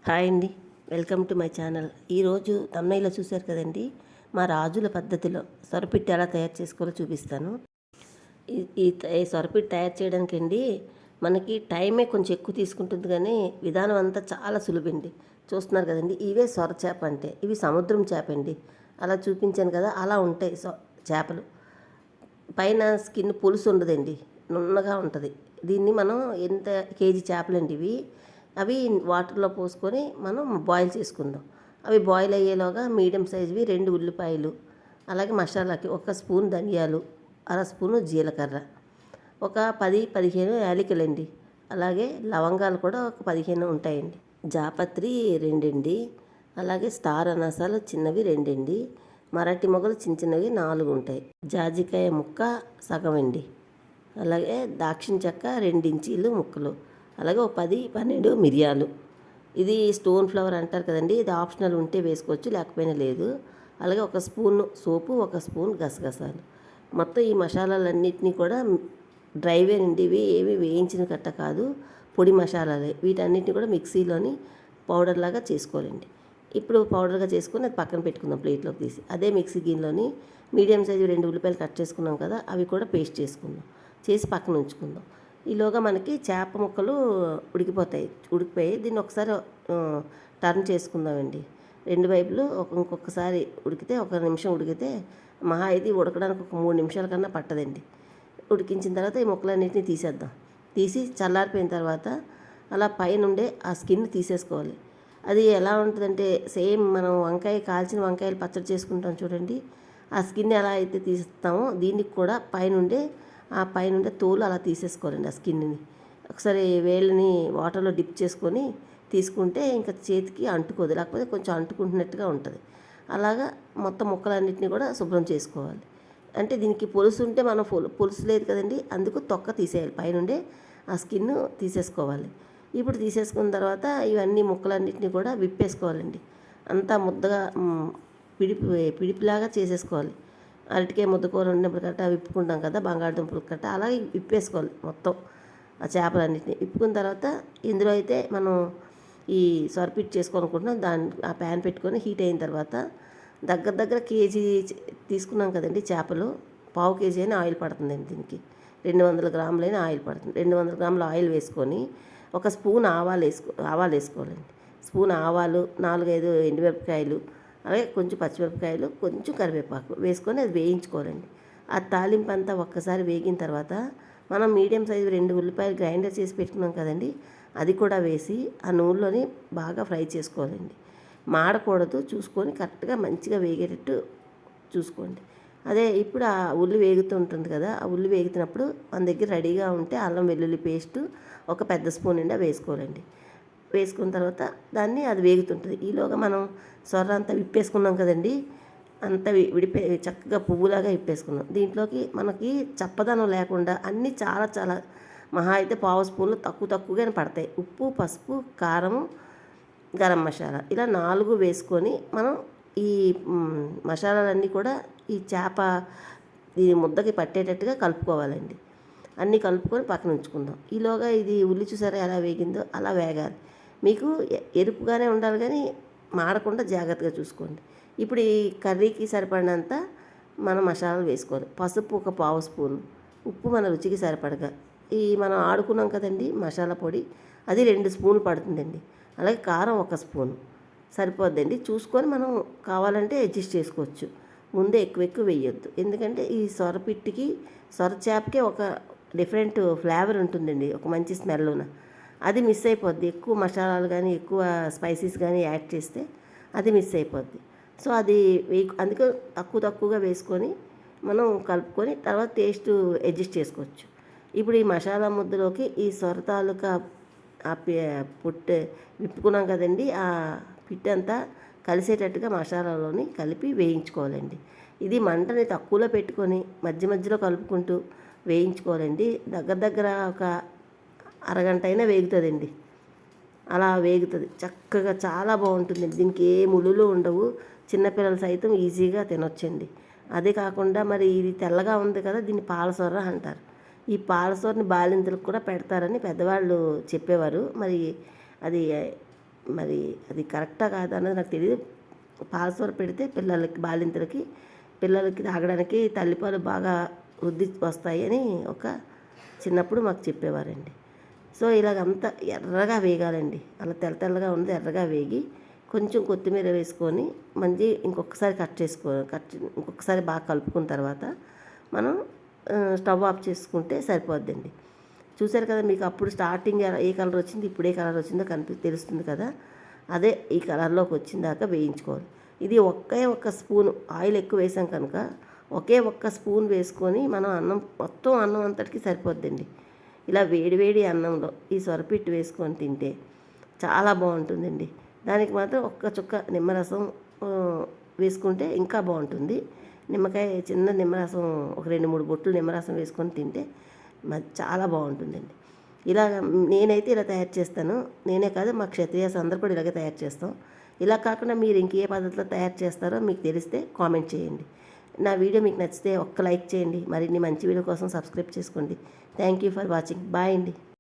Hi అండి. Welcome to my channel. ఈరోజు తమ్నైలో చూశారు కదండి, మా రాజుల పద్ధతిలో సొరపిట్టు ఎలా తయారు చేసుకోవాలో చూపిస్తాను. ఈ సొరపిట్టు తయారు చేయడానికి అండి మనకి టైమే కొంచెం ఎక్కువ తీసుకుంటుంది, కానీ విధానం అంతా చాలా సులువండి. చూస్తున్నారు కదండి, ఇవే సొర చేప అంటే. ఇవి సముద్రం చేప అండి. అలా చూపించాను కదా, అలా ఉంటాయి చేపలు. పైన స్కిన్ పులుసు ఉండదండి, నున్నగా ఉంటుంది. దీన్ని మనం ఎంత కేజీ చేపలండి ఇవి. అవి వాటర్లో పోసుకొని మనం బాయిల్ చేసుకుందాం. అవి బాయిల్ అయ్యేలోగా మీడియం సైజువి 2 ఉల్లిపాయలు, అలాగే మసాలాకి 1 స్పూన్ ధనియాలు, అర స్పూను జీలకర్ర, ఒక 10-15 యాలకులండి, అలాగే లవంగాలు కూడా ఒక 15 ఉంటాయండి. జాపత్రి 2 అండి, అలాగే స్టార్ అనాసాలు చిన్నవి 2 అండి, మరాఠీ మొగలు చిన్న చిన్నవి 4 ఉంటాయి. జాజికాయ ముక్క సగం అండి, అలాగే దాక్షిణ చెక్క 2 ఇంచీలు ముక్కలు, అలాగే ఒక 10-12 మిరియాలు. ఇది స్టోన్ ఫ్లవర్ అంటారు కదండి, ఇది ఆప్షనల్, ఉంటే వేసుకోవచ్చు లేకపోయినా లేదు. అలాగే 1 స్పూన్ సోపు, 1 స్పూన్ గసగసాలు. మొత్తం ఈ మసాలాలన్నింటినీ కూడా డ్రైవేనండి, ఇవి ఏవి వేయించిన కట్ట కాదు, పొడి మసాలాలే. వీటన్నిటిని కూడా మిక్సీలోని పౌడర్ లాగా చేసుకోవాలండి. ఇప్పుడు పౌడర్గా చేసుకొని అది పక్కన పెట్టుకుందాం ప్లేట్లోకి తీసి. అదే మిక్సీ గిన్నెలోని మీడియం సైజు 2 ఉల్లిపాయలు కట్ చేసుకున్నాం కదా, అవి కూడా పేస్ట్ చేసుకుందాం, చేసి పక్కన ఉంచుకుందాం. ఈలోగా మనకి చేప ముక్కలు ఉడికిపోయి దీన్ని ఒకసారి టర్న్ చేసుకుందామండి. 2 వైపులు ఇంకొకసారి ఉడికితే, 1 నిమిషం ఉడికితే, మహా ఇది ఉడకడానికి ఒక 3 నిమిషాల కన్నా పట్టదండి. ఉడికించిన తర్వాత ఈ ముక్కలన్నింటినీ తీసేద్దాం. తీసి చల్లారిపోయిన తర్వాత అలా పైనుండే ఆ స్కిన్ తీసేసుకోవాలి. అది ఎలా ఉంటుందంటే, సేమ్ మనం కాల్చిన వంకాయలు పచ్చడి చేసుకుంటాం చూడండి, ఆ స్కిన్ ఎలా అయితే తీస్తామో దీనికి కూడా పైనుండే తోలు అలా తీసేసుకోవాలండి. ఆ స్కిన్ని ఒకసారి వేళ్ళని వాటర్లో డిప్ చేసుకొని తీసుకుంటే ఇంకా చేతికి అంటుకోదు, లేకపోతే కొంచెం అంటుకుంటున్నట్టుగా ఉంటుంది. అలాగా మొత్తం ముక్కలన్నింటినీ కూడా శుభ్రం చేసుకోవాలి. అంటే దీనికి పులుసు ఉంటే మనం పులుసు లేదు కదండి, అందుకు తొక్క తీసేయాలి, పైనుండే ఆ స్కిన్ తీసేసుకోవాలి. ఇప్పుడు తీసేసుకున్న తర్వాత ఇవన్నీ ముక్కలన్నింటినీ కూడా విప్పేసుకోవాలండి. అంతా ముద్దగా పిడిపిలాగా చేసేసుకోవాలి. అరటికాయ ముద్దకూర ఉన్నప్పుడు కట్ట విప్పుకుంటాం కదా, బంగాళదుంపలు కట్ట అలాగే విప్పేసుకోవాలి మొత్తం ఆ చేపలన్నింటినీ. విప్పుకున్న తర్వాత ఇందులో అయితే మనం ఈ సొరపిట్టు చేసుకోవాలనుకుంటున్నాం, ఆ ప్యాన్ పెట్టుకొని హీట్ అయిన తర్వాత దగ్గర కేజీ తీసుకున్నాం కదండి చేపలు, పావు కేజీ అయినా ఆయిల్ పడుతుందండి దీనికి. 200 గ్రాములైన ఆయిల్ పడుతుంది. 200 గ్రాముల ఆయిల్ వేసుకొని 1 స్పూన్ ఆవాలు వేసుకోవాలండి. స్పూన్ ఆవాలు, 4-5 ఎండుమిరపకాయలు, అలాగే కొంచెం పచ్చిమిరపకాయలు, కొంచెం కరివేపాకు వేసుకొని అది వేయించుకోవాలండి. ఆ తాలింపు అంతా ఒక్కసారి వేగిన తర్వాత మనం మీడియం సైజు 2 ఉల్లిపాయలు గ్రైండర్ చేసి పెట్టుకున్నాం కదండి, అది కూడా వేసి ఆ నూనెలోని బాగా ఫ్రై చేసుకోవాలండి. మాడకూడదు, చూసుకొని కరెక్ట్గా మంచిగా వేగేటట్టు చూసుకోండి. అదే ఇప్పుడు ఆ ఉల్లి వేగుతూ ఉంటుంది కదా, ఆ ఉల్లి వేగుతున్నప్పుడు మన దగ్గర రెడీగా ఉంటే అల్లం వెల్లుల్లి పేస్టు ఒక పెద్ద స్పూన్ నిండా వేసుకోవాలండి. వేసుకున్న తర్వాత అది వేగుతుంటుంది. ఈలోగా మనం సొర్ర అంతా విప్పేసుకున్నాం కదండి, అంతా చక్కగా పువ్వులాగా విప్పేసుకున్నాం. దీంట్లోకి మనకి చప్పదనం లేకుండా అన్నీ చాలా చాలా మహా అయితే పావు స్పూన్లు తక్కువగానే పడతాయి. ఉప్పు, పసుపు, కారము, గరం మసాలా ఇలా 4 వేసుకొని మనం ఈ మసాలాలన్నీ కూడా ఈ చేప దీని ముద్దకి పట్టేటట్టుగా కలుపుకోవాలండి. అన్నీ కలుపుకొని పక్కన ఉంచుకుందాం. ఈలోగా ఇది ఉల్లి చూసారా ఎలా వేగిందో, అలా వేగాలి. మీకు ఎరుపుగానే ఉండాలి, కానీ మాడకుండా జాగ్రత్తగా చూసుకోండి. ఇప్పుడు ఈ కర్రీకి సరిపడినంత మనం మసాలాలు వేసుకోవాలి. పసుపు ఒక పావు స్పూను, ఉప్పు మన రుచికి సరిపడగా, మనం ఆడుకున్నాం కదండి మసాలా పొడి, అది 2 స్పూన్లు పడుతుందండి. అలాగే కారం 1 స్పూను సరిపోద్దండి. చూసుకొని మనం కావాలంటే అడ్జస్ట్ చేసుకోవచ్చు. ముందే ఎక్కువ వేయొద్దు, ఎందుకంటే ఈ సొరపిట్టికి సొర చేపకే ఒక డిఫరెంట్ ఫ్లేవర్ ఉంటుందండి, ఒక మంచి స్మెల్లున. అది మిస్ అయిపోద్ది, ఎక్కువ మసాలాలు కానీ ఎక్కువ స్పైసెస్ కానీ యాడ్ చేస్తే అది మిస్ అయిపోద్ది. సో అది అందుకే తక్కువగా వేసుకొని మనం కలుపుకొని తర్వాత టేస్ట్ అడ్జస్ట్ చేసుకోవచ్చు. ఇప్పుడు ఈ మసాలా ముద్దలోకి ఈ సొర తాలూకా ఆ విప్పుకున్నాం కదండి, ఆ పిట్టంతా కలిసేటట్టుగా మసాలాలోని కలిపి వేయించుకోవాలండి. ఇది మంటని తక్కువలో పెట్టుకొని మధ్యలో కలుపుకుంటూ వేయించుకోవాలండి. దగ్గర ఒక అరగంట అయినా వేగుతుందండి. అలా వేగుతుంది చక్కగా, చాలా బాగుంటుందండి. దీనికి ఏ ముళ్ళులు ఉండవు, చిన్నపిల్లలు సైతం ఈజీగా తినొచ్చండి. అదే కాకుండా మరి ఇది తెల్లగా ఉంది కదా, దీన్ని పాలసొర్ర అంటారు. ఈ పాలసొరని బాలింతలకు కూడా పెడతారని పెద్దవాళ్ళు చెప్పేవారు. మరి అది మరి అది కరెక్టా కాదా అన్నది నాకు తెలియదు. పాలసోర పెడితే బాలింతలకి పిల్లలకి తాగడానికి తల్లిపాలు బాగా వృద్ధి వస్తాయి అని ఒక చిన్నప్పుడు మాకు చెప్పేవారండి. సో ఇలాగంతా ఎర్రగా వేగాలండి. అలా తెల్లగా ఉంది ఎర్రగా వేగి కొంచెం కొత్తిమీర వేసుకొని ఇంకొకసారి ఇంకొకసారి బాగా కలుపుకున్న తర్వాత మనం స్టవ్ ఆఫ్ చేసుకుంటే సరిపోద్దండి. చూసారు కదా, మీకు అప్పుడు స్టార్టింగ్ ఏ కలర్ వచ్చింది, ఇప్పుడు ఏ కలర్ వచ్చిందో తెలుస్తుంది కదా. అదే ఈ కలర్లోకి వచ్చిందాక వేయించుకోవాలి. ఇది ఒక్క స్పూను ఆయిల్ ఎక్కువ వేసాం కనుక ఒక్క స్పూన్ వేసుకొని మనం అన్నం అంతటికి సరిపోద్దండి. ఇలా వేడి అన్నంలో ఈ సొరపిట్టు వేసుకొని తింటే చాలా బాగుంటుందండి. దానికి మాత్రం ఒక్క చుక్క నిమ్మరసం వేసుకుంటే ఇంకా బాగుంటుంది. చిన్న నిమ్మరసం ఒక 2-3 బొట్లు నిమ్మరసం వేసుకొని తింటే చాలా బాగుంటుందండి. నేనైతే ఇలా తయారు చేస్తాను. నేనే కాదు, మా క్షత్రియాస్ అందరూ కూడా ఇలాగే తయారు చేస్తాం. ఇలా కాకుండా మీరు ఇంకే పద్ధతిలో తయారు చేస్తారో మీకు తెలిస్తే కామెంట్ చేయండి. నా వీడియో మీకు నచ్చితే ఒక్క లైక్ చేయండి. మరిన్ని మంచి వీడియో కోసం సబ్స్క్రైబ్ చేసుకోండి. Thank you for watching. Bye అండి.